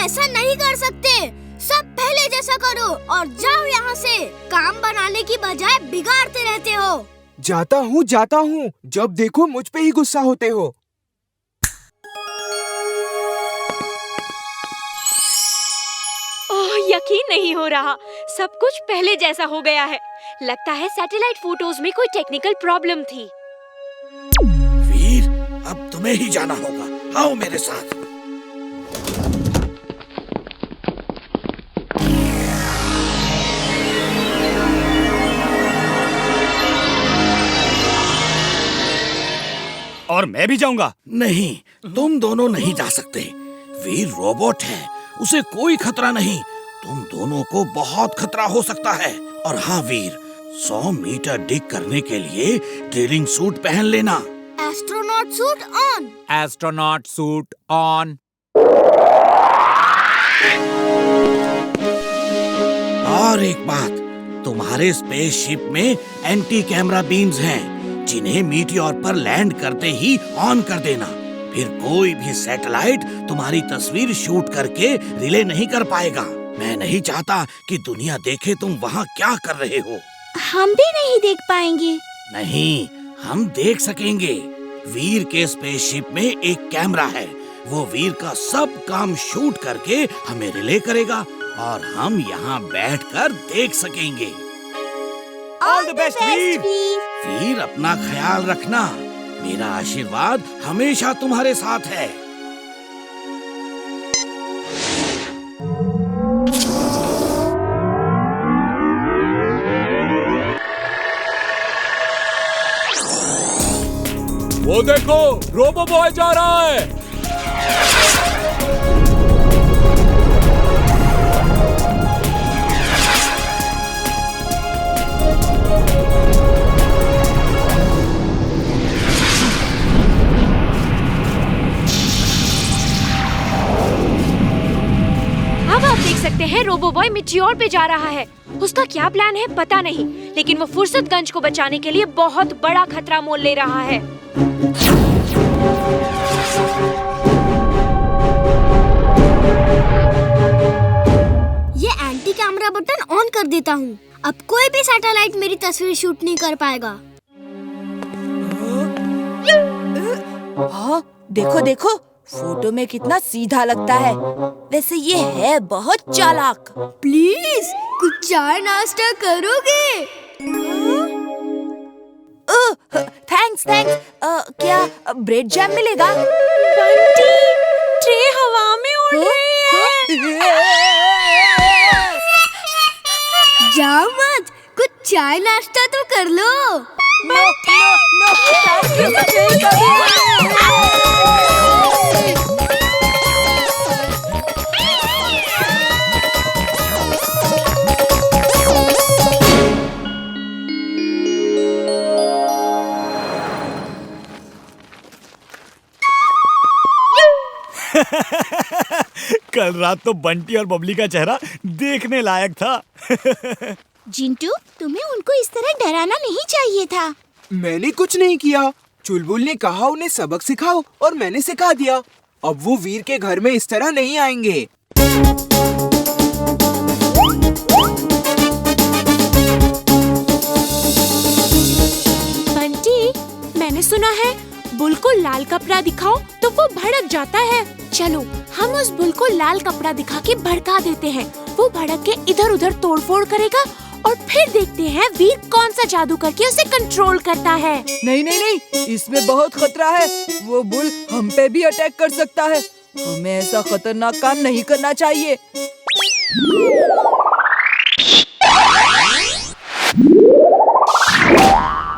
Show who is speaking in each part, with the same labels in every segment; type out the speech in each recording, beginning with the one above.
Speaker 1: ऐसा नहीं कर सकते। सब पहले जैसा करो और जाओ यहाँ से। काम बनाने की बजाय बिगाड़ते रहते हो।
Speaker 2: जाता हूँ। जब देखो मुझ पे ही गुस्सा होते हो।
Speaker 3: ओह, यकीन नहीं हो रहा, सब कुछ पहले जैसा हो गया है। लगता है सैटेलाइट फोटोज में कोई टेक्निकल प्रॉब्लम थी।
Speaker 4: वीर, अब तुम्हें ही जाना होगा। आओ मेरे साथ।
Speaker 5: और मैं भी जाऊंगा।
Speaker 4: नहीं, तुम दोनों नहीं जा सकते। वीर रोबोट है, उसे कोई खतरा नहीं। तुम दोनों को बहुत खतरा हो सकता है। और हाँ वीर, 100 मीटर डिग करने के लिए ड्रिलिंग सूट पहन लेना।
Speaker 1: Astronaut suit on.
Speaker 5: Astronaut suit on.
Speaker 4: और एक बात, तुम्हारे स्पेसशिप में एंटी कैमरा बीम्स हैं, जिन्हें मीटियोर पर लैंड करते ही ऑन कर देना। फिर कोई भी सैटेलाइट तुम्हारी तस्वीर शूट करके रिले नहीं कर पाएगा। मैं नहीं चाहता कि दुनिया देखे तुम वहाँ क्या कर रहे हो।
Speaker 1: हम भी नहीं देख पाएंगे।
Speaker 4: नहीं, हम देख सकेंगे। वीर के स्पेसशिप में एक कैमरा है। वो वीर का सब काम शूट करके हमें रिले करेगा और हम यहाँ बैठकर देख सकेंगे।
Speaker 5: ऑल द बेस्ट वीर।
Speaker 4: वीर, अपना ख्याल रखना। मेरा आशीर्वाद हमेशा तुम्हारे साथ है।
Speaker 5: वो देखो, रोबो बॉय जा रहा है।
Speaker 3: अब आप देख सकते हैं रोबो बॉय मीटियोर पे जा रहा है। उसका क्या प्लान है पता नहीं, लेकिन वो फुर्सतगंज को बचाने के लिए बहुत बड़ा खतरा मोल ले रहा है।
Speaker 1: ये एंटी कैमरा बटन ऑन कर देता हूँ। अब कोई भी सैटेलाइट मेरी तस्वीर शूट नहीं कर पाएगा।
Speaker 6: हाँ, देखो देखो, फोटो में कितना सीधा लगता है। वैसे ये है बहुत चालाक।
Speaker 1: प्लीज कुछ चाय नाश्ता करोगे?
Speaker 6: थैंक्स। क्या ब्रेड जैम मिलेगा?
Speaker 3: बंटी, ट्रे हवा में उड़ रही है।
Speaker 1: जाओ मत, कुछ चाय नाश्ता तो कर लो।
Speaker 5: कल रात तो बंटी और बबली का चेहरा देखने लायक था।
Speaker 1: जिंटू, तुम्हें उनको इस तरह डराना नहीं चाहिए था।
Speaker 2: मैंने कुछ नहीं किया। चुलबुल ने कहा उन्हें सबक सिखाओ और मैंने सिखा दिया। अब वो वीर के घर में इस तरह नहीं आएंगे।
Speaker 3: बंटी, मैंने सुना है बुल को लाल कपड़ा दिखाओ तो वो भड़क जाता है। चलो हम उस बुल को लाल कपड़ा दिखा के भड़का देते हैं। वो भड़क के इधर उधर तोड़फोड़ करेगा और फिर देखते हैं वीर कौन सा जादू करके उसे कंट्रोल करता है।
Speaker 6: नहीं, इसमें बहुत खतरा है। वो बुल हम पे भी अटैक कर सकता है। हमें ऐसा खतरनाक काम नहीं करना चाहिए।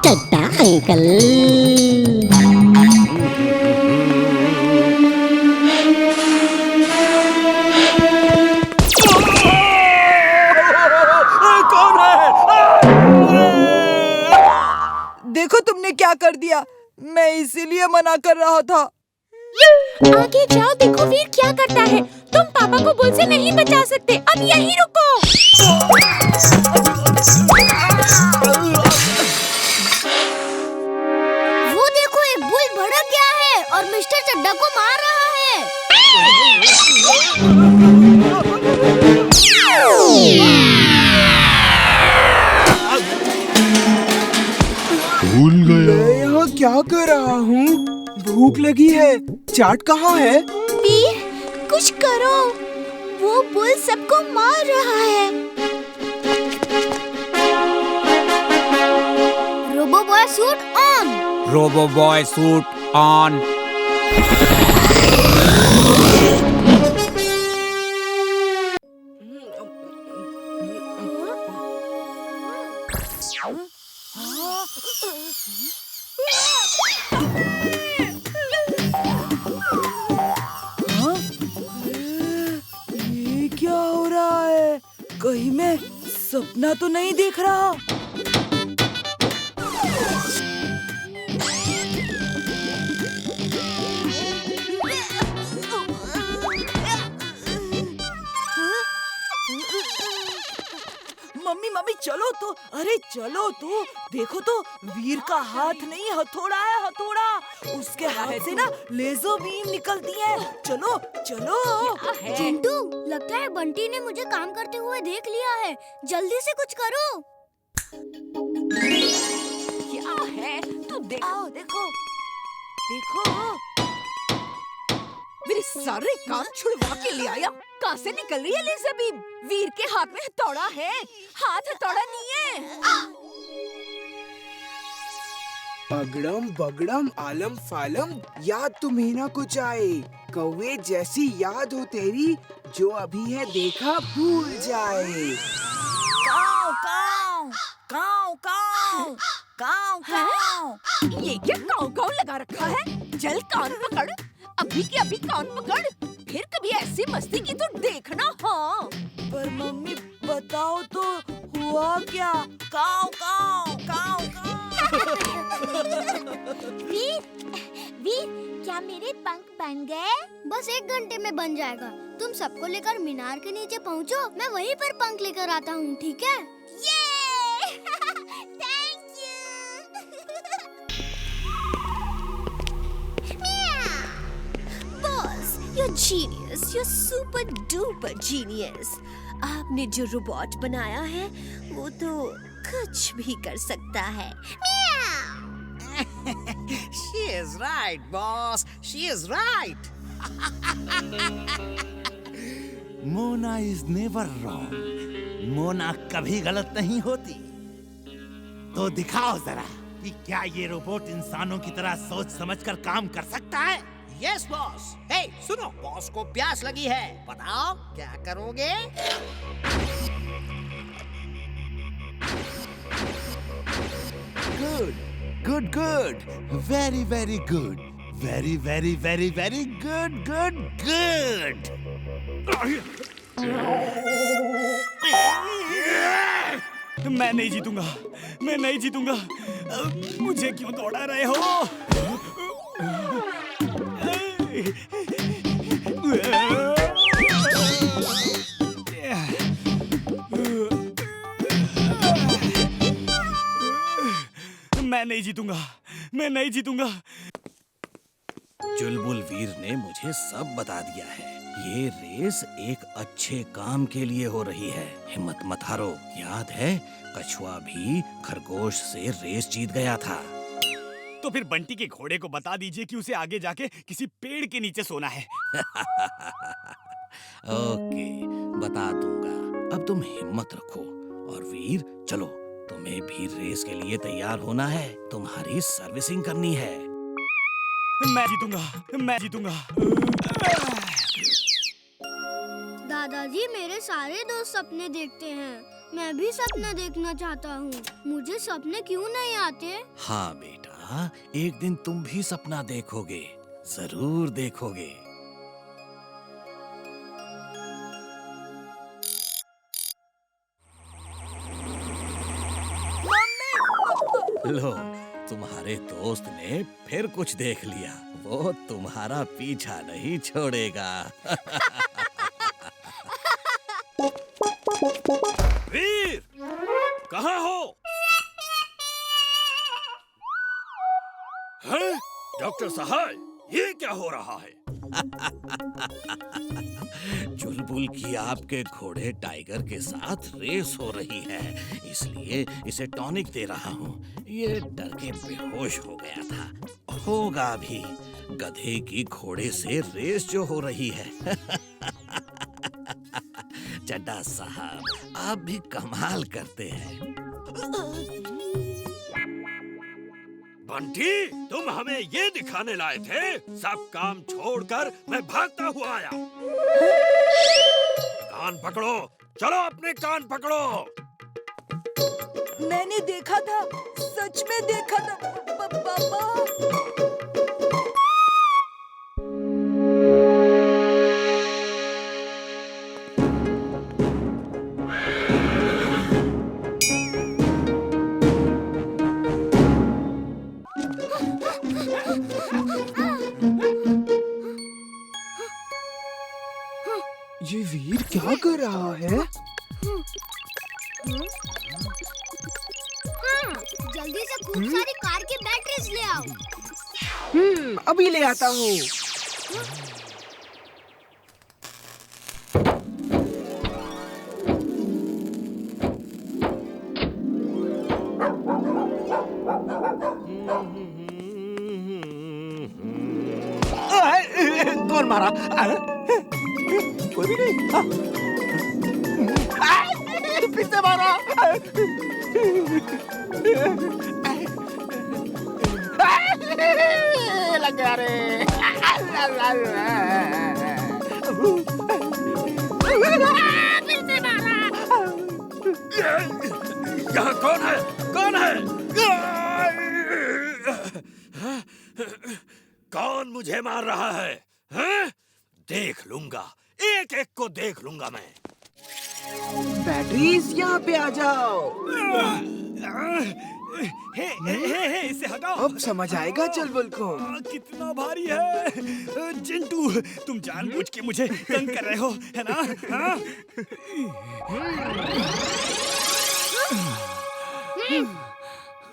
Speaker 1: टाटा अंकल।
Speaker 6: देखो तुमने क्या कर दिया। मैं इसीलिए मना कर रहा था।
Speaker 3: आगे जाओ, देखो वीर क्या करता है। तुम पापा को बुल से नहीं बचा सकते। अब यहीं रुको।
Speaker 1: वो देखो, एक बुल भड़क गया है और मिस्टर चड्डा को मार रहा है।
Speaker 2: भूख लगी है। चाट कहाँ है?
Speaker 3: वीर, कुछ करो, वो बुल सबको मार रहा है।
Speaker 1: Robo boy suit on.
Speaker 7: Robo boy suit on.
Speaker 6: ये क्या हो रहा है? कहीं मैं सपना तो नहीं देख रहा? मम्मी मम्मी चलो तो, अरे चलो तो, देखो तो वीर का हाथ नहीं हथौड़ा है, हथौड़ा। उसके हाथ से ना लेजर बीम निकलती है। चलो चलो।
Speaker 1: चिंटू, लगता है बंटी ने मुझे काम करते हुए देख लिया है। जल्दी से कुछ करो।
Speaker 6: क्या है? तू देखो देखो देखो।
Speaker 8: मेरे सारे काम छुड़वा के ले आया। कहाँ से निकल रही है लेजर बीम? वीर के हाथ में हथौड़ा है, हाथ हथौड़ा नहीं है।
Speaker 2: अगड़म बगड़म आलम फालम, याद तुम्हें ना कुछ आए। कौवे जैसी याद हो तेरी, जो अभी है देखा भूल जाए।
Speaker 6: काऊ काऊ काऊ काऊ काऊ काऊ।
Speaker 8: ये क्या काऊ काऊ लगा रखा है? चल कान पकड़, अभी के अभी कान पकड़। फिर कभी ऐसी मस्ती की तो देखना। हाँ,
Speaker 6: पर मम्मी बताओ तो हुआ क्या? काऊ काऊ काऊ काऊ।
Speaker 1: वीर, वीर, क्या मेरे पंख बन गए? बस 1 घंटे में बन जाएगा। तुम सबको लेकर मीनार के नीचे पहुँचो, मैं वहीं पर पंख लेकर आता हूँ, ठीक है? Thank you.
Speaker 8: Boss, you're genius, you're super duper genius. आपने जो रोबोट बनाया है, वो तो कुछ भी कर सकता है।
Speaker 9: She is right, boss. She is right.
Speaker 4: Mona is never wrong. Mona कभी गलत नहीं होती। तो दिखाओ जरा कि क्या ये रोबोट इंसानों की तरह सोच समझकर काम कर सकता है।
Speaker 9: Yes, boss. Hey, सुनो, बॉस को प्यास लगी है। बताओ क्या करोगे?
Speaker 4: Good good good, very very good, very very very very good good good.
Speaker 5: मैं नहीं जीतूंगा, मैं नहीं जीतूंगा। मुझे क्यों दौड़ा रहे हो? मैं नहीं जीतूंगा, मैं नहीं जीतूंगा।
Speaker 4: चुलबुल वीर ने मुझे सब बता दिया है। ये रेस एक अच्छे काम के लिए हो रही है। हिम्मत मत हारो। याद है, कछुआ भी खरगोश से रेस जीत गया था।
Speaker 5: तो फिर बंटी के घोड़े को बता दीजिए कि उसे आगे जाके किसी पेड़ के नीचे सोना है।
Speaker 4: ओके, बता दूंगा। अब तुम हिम्मत रखो और वीर, चलो, तुम्हें भी रेस के लिए तैयार होना है। तुम्हारी सर्विसिंग करनी है।
Speaker 5: मैं जीतूंगा, मैं जीतूंगा।
Speaker 1: दादाजी, मेरे सारे दोस्त सपने देखते हैं। मैं भी सपना देखना चाहता हूँ। मुझे सपने क्यों नहीं आते?
Speaker 4: हाँ बेटा, एक दिन तुम भी सपना देखोगे, जरूर देखोगे। लो, तुम्हारे दोस्त ने फिर कुछ देख लिया। वो तुम्हारा पीछा नहीं छोड़ेगा।
Speaker 5: वीर, कहाँ हो? हैं? डॉक्टर साहब, ये क्या हो रहा है?
Speaker 4: बुलबुल की आपके घोड़े टाइगर के साथ रेस हो रही है, इसलिए इसे टॉनिक दे रहा हूँ। ये डर के बेहोश हो गया था। होगा भी, गधे की घोड़े से रेस जो हो रही है। चड्ढा साहब, आप भी कमाल करते हैं।
Speaker 10: बंटी, तुम हमें ये दिखाने लाए थे? सब काम छोड़कर मैं भागता हुआ आया। कान पकड़ो, चलो अपने कान पकड़ो।
Speaker 6: मैंने देखा था, सच में देखा था पापा।
Speaker 2: ये वीर क्या कर रहा है?
Speaker 1: जल्दी से खूब सारी कार की बैटरीज ले आओ।
Speaker 2: अभी ले आता हूँ।
Speaker 4: कौन मारा? कोई भी नहीं। फिर से मारा। लग गया रे। फिर से मारा।
Speaker 10: यहाँ कौन है? कौन है? कौन मुझे मार रहा है? हैं? देख लूंगा, एक एक को देख लूंगा मैं।
Speaker 2: बैटरीज यहाँ पे आ जाओ।
Speaker 5: हे, इसे हटाओ।
Speaker 2: अब समझ आएगा चलबुल को।
Speaker 5: कितना भारी है। चिंटू, तुम जानबूझ के मुझे तंग कर रहे हो, है ना? हाँ?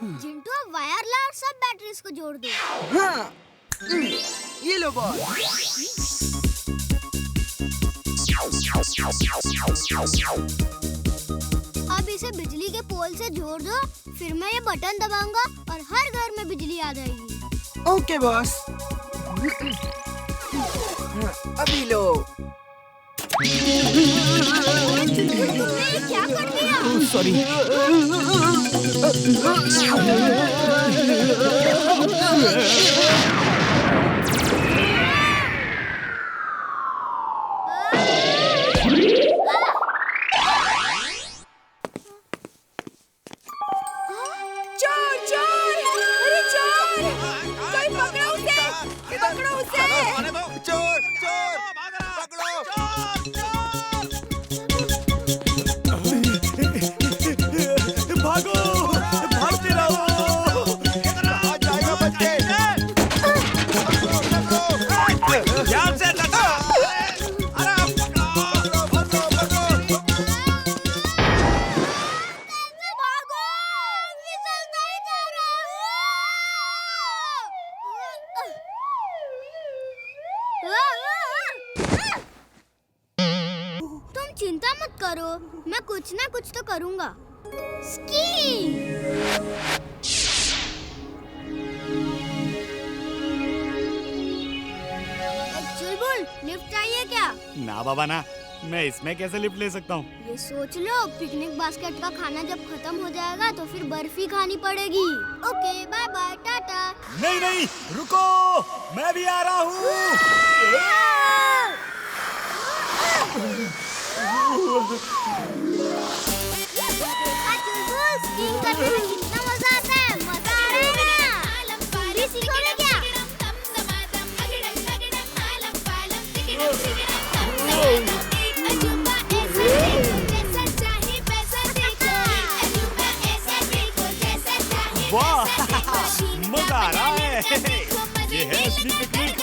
Speaker 1: जिंटू, अब वायर ला और सब बैटरीज को जोड़ दो।
Speaker 2: हाँ, ये लो बॉस।
Speaker 1: अब इसे बिजली के पोल से जोड़ दो, फिर मैं ये बटन दबाऊंगा और हर घर में बिजली आ जाएगी।
Speaker 2: Okay boss. अभी लो।
Speaker 1: तुमने क्या कर दिया?
Speaker 5: सॉरी।
Speaker 6: चोर चोर, अरे चोर, कोई पकड़ो उसे, पकड़ो उसे।
Speaker 4: चोर चोर पकड़ो।
Speaker 5: भागो, भागते रहो।
Speaker 4: कहाँ जाएगा बच्चे?
Speaker 5: ध्यान से लगा।
Speaker 1: तुम चिंता मत करो, मैं कुछ ना कुछ तो करूंगा। स्की! चुलबुल, लिफ्ट चाहिए क्या?
Speaker 5: ना बाबा ना, मैं इसमें कैसे लिफ्ट ले सकता हूँ?
Speaker 1: ये सोच लो, पिकनिक बास्केट का खाना जब खत्म हो जाएगा तो फिर बर्फी खानी पड़ेगी। Okay, bye bye, ta-ta.
Speaker 5: नहीं नहीं, रुको, मैं भी आ रहा हूँ।
Speaker 1: चुलबुल, स्कीइंग करने में कितना मजा आता है, मजा आ रहा है ना? तुम भी सीखोगे क्या?
Speaker 5: वाह, मजा आ रहा है। ये है असली पिकनिक।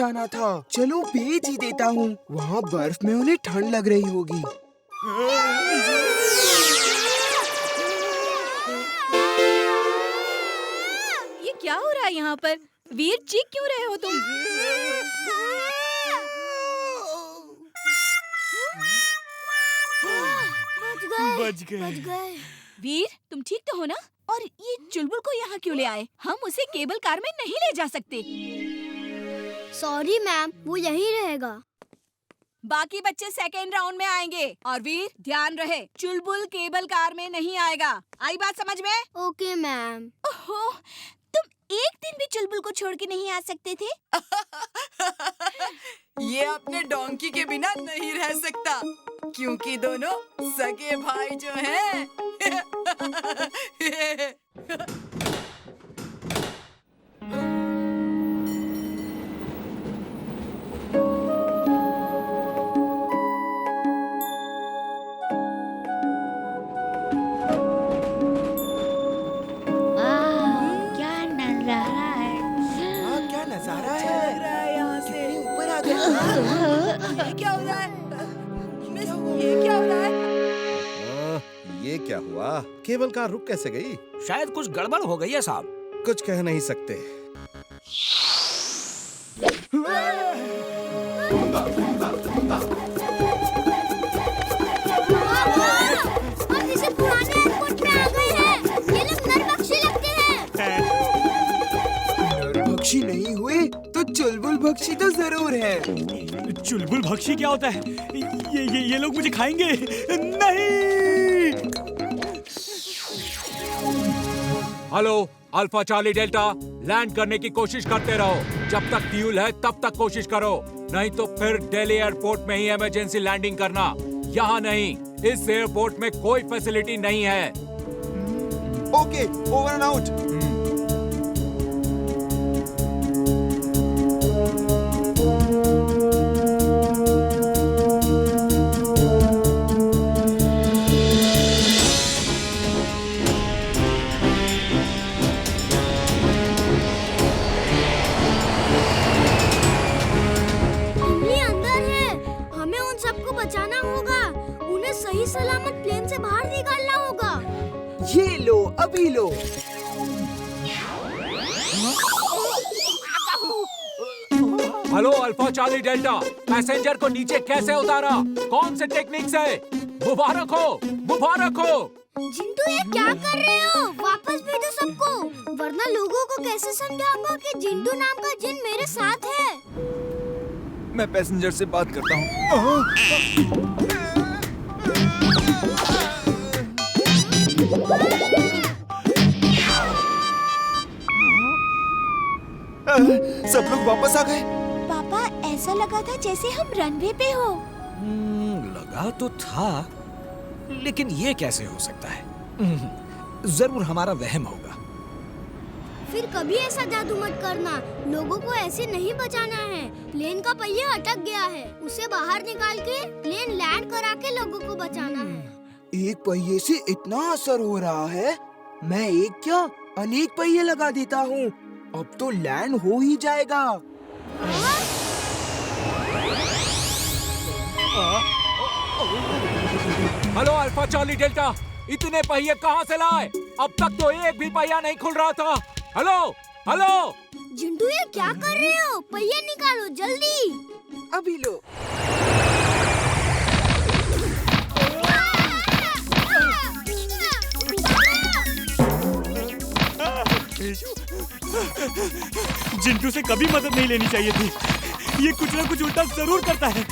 Speaker 2: जाना था। चलो भेज ही देता हूँ, वहाँ बर्फ में उन्हें ठंड लग रही होगी।
Speaker 11: ये क्या हो रहा है यहाँ पर? वीर, चीख क्यों रहे हो तुम?
Speaker 5: बच गए।
Speaker 11: वीर, तुम ठीक तो हो ना? और ये चुलबुल को यहाँ क्यों ले आए? हम उसे केबल कार में नहीं ले जा सकते।
Speaker 1: सॉरी मैम, वो यहीं रहेगा।
Speaker 11: बाकी बच्चे सेकेंड राउंड में आएंगे। और वीर, ध्यान रहे, चुलबुल केबल कार में नहीं आएगा। आई बात समझ में?
Speaker 1: Okay ma'am.
Speaker 11: ओहो, तुम एक दिन भी चुलबुल को छोड़ के नहीं आ सकते थे?
Speaker 6: ये अपने डोंकी के बिना नहीं रह सकता, क्योंकि दोनों सगे भाई जो हैं।
Speaker 3: क्या नजारा है।
Speaker 2: क्या नजारा है,
Speaker 6: यहाँ से
Speaker 2: कितने ऊपर आ गए।
Speaker 6: ये क्या हो रहा है? मिस, ये क्या हो रहा है?
Speaker 12: ये क्या हुआ? केबल कार रुक कैसे गई?
Speaker 9: शायद कुछ गड़बड़ हो गई है साहब।
Speaker 12: कुछ कह नहीं सकते।
Speaker 1: हम इसे पुराने एयरपोर्ट में आ गए हैं। ये लोग नरभक्षी लगते हैं।
Speaker 2: नरभक्षी नहीं हुए तो चुलबुल भक्षी तो जरूर है।
Speaker 5: चुलबुल भक्षी क्या होता है? ये लोग मुझे खाएंगे। नहीं।
Speaker 7: Hello alpha charlie delta, land करने की कोशिश करते रहो। जब तक फ्यूल है तब तक कोशिश करो, नहीं तो फिर दिल्ली एयरपोर्ट में ही इमरजेंसी लैंडिंग करना। यहाँ नहीं, इस एयरपोर्ट में कोई फैसिलिटी नहीं है।
Speaker 12: Okay, over and out.
Speaker 1: बचाना होगा। उन्हें सही सलामत प्लेन से बाहर निकालना होगा।
Speaker 2: ये लो, अभी लो।
Speaker 7: Hello alpha charlie delta, passenger को नीचे कैसे उतारा? कौन से टेक्निक से? मुबारक हो, मुबारक हो।
Speaker 1: जिंटू, ये क्या कर रहे हो? वापस भेजो सबको, वरना लोगों को कैसे समझाऊंगा कि जिंटू नाम का जिन मेरे साथ है।
Speaker 12: मैं पैसेंजर से बात करता हूँ। सब लोग वापस आ गए।
Speaker 3: पापा, ऐसा लगा था जैसे हम रनवे पे हो।
Speaker 9: लगा तो था, लेकिन ये कैसे हो सकता है? जरूर हमारा वहम होगा।
Speaker 1: फिर कभी ऐसा जादू मत करना। लोगों को ऐसे नहीं बचाना है। प्लेन का पहिया अटक गया है, उसे बाहर निकाल के प्लेन लैंड करा के लोगों को बचाना है।
Speaker 2: एक पहिए से इतना असर हो रहा है, मैं एक क्या अनेक पहिए लगा देता हूँ। अब तो लैंड हो ही जाएगा।
Speaker 7: हेलो अल्फा चार्ली डेल्टा, इतने पहिए कहाँ से लाए? अब तक तो एक भी पहिया नहीं खुल रहा था। हेलो हेलो
Speaker 1: जिंटू, ये क्या कर रहे हो? पहिया निकालो जल्दी।
Speaker 2: अभी लो।
Speaker 5: जिंटू से कभी मदद नहीं लेनी चाहिए थी। ये कुछ ना कुछ उल्टा जरूर करता है।